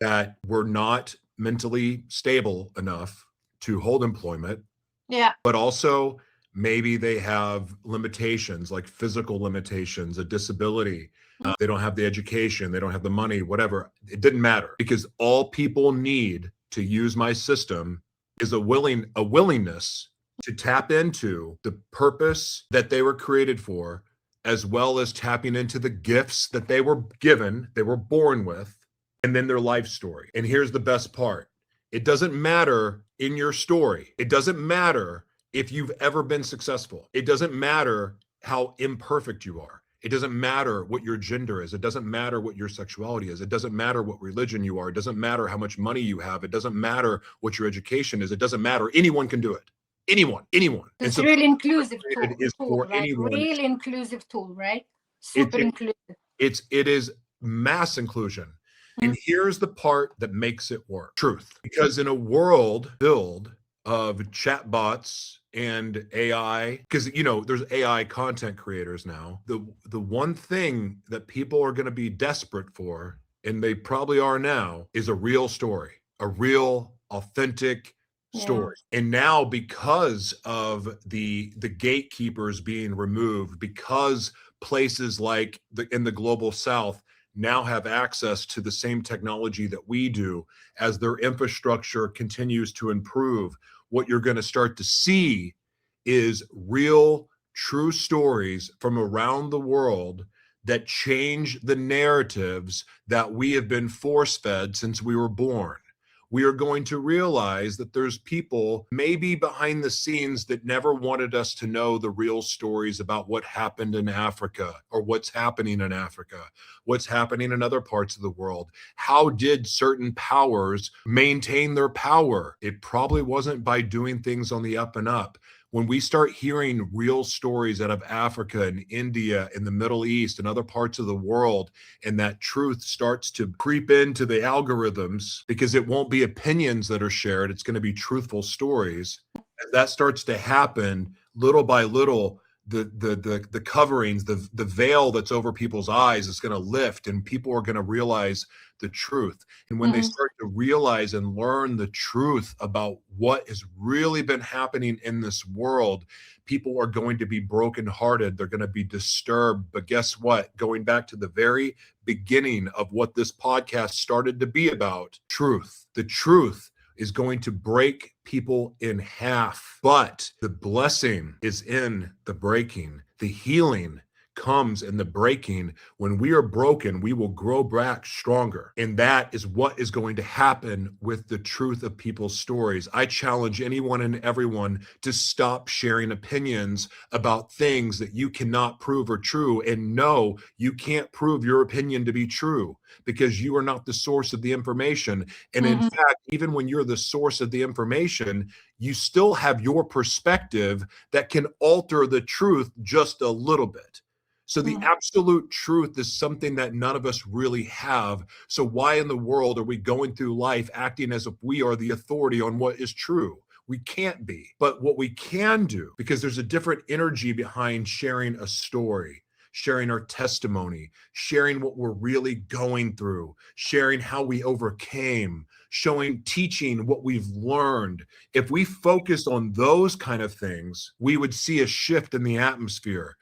that were not mentally stable enough to hold employment, Yeah. but also maybe they have limitations like physical limitations, a disability. They don't have the education, they don't have the money, whatever. It didn't matter, because all people need to use my system is a willingness to tap into the purpose that they were created for, as well as tapping into the gifts that they were given, they were born with, and then their life story. And here's the best part. It doesn't matter in your story. It doesn't matter if you've ever been successful. It doesn't matter how imperfect you are. It doesn't matter what your gender is. It doesn't matter what your sexuality is. It doesn't matter what religion you are. It doesn't matter how much money you have. It doesn't matter what your education is. It doesn't matter. Anyone can do it. Anyone. It's a really inclusive it is tool, for right? anyone. Really inclusive tool, right? Super inclusive. It is mass inclusion. And here's the part that makes it work. Truth. Because in a world filled of chatbots and AI, because there's AI content creators now. The one thing that people are going to be desperate for, and they probably are now, is a real story, a real, authentic story. And now, because of the gatekeepers being removed, because places like in the global south now have access to the same technology that we do, as their infrastructure continues to improve, what you're going to start to see is real, true stories from around the world that change the narratives that we have been force-fed since we were born. We are going to realize that there's people maybe behind the scenes that never wanted us to know the real stories about what happened in Africa, or what's happening in Africa, what's happening in other parts of the world. How did certain powers maintain their power? It probably wasn't by doing things on the up and up. When we start hearing real stories out of Africa and India and the Middle East and other parts of the world, and that truth starts to creep into the algorithms, because it won't be opinions that are shared, it's going to be truthful stories. As that starts to happen, little by little, the coverings, the veil that's over people's eyes is going to lift, and people are going to realize the truth. And when they start to realize and learn the truth about what has really been happening in this world, people are going to be brokenhearted. They're going to be disturbed. But guess what? Going back to the very beginning of what this podcast started to be about, truth. The truth is going to break people in half. But the blessing is in the breaking. The healing comes in the breaking. When we are broken, we will grow back stronger. And that is what is going to happen with the truth of people's stories. I challenge anyone and everyone to stop sharing opinions about things that you cannot prove are true. And no, you can't prove your opinion to be true, because you are not the source of the information. And in fact, even when you're the source of the information, you still have your perspective that can alter the truth just a little bit. So the absolute truth is something that none of us really have. So why in the world are we going through life acting as if we are the authority on what is true? We can't be. But what we can do, because there's a different energy behind sharing a story, sharing our testimony, sharing what we're really going through, sharing how we overcame, teaching what we've learned. If we focused on those kind of things, we would see a shift in the atmosphere.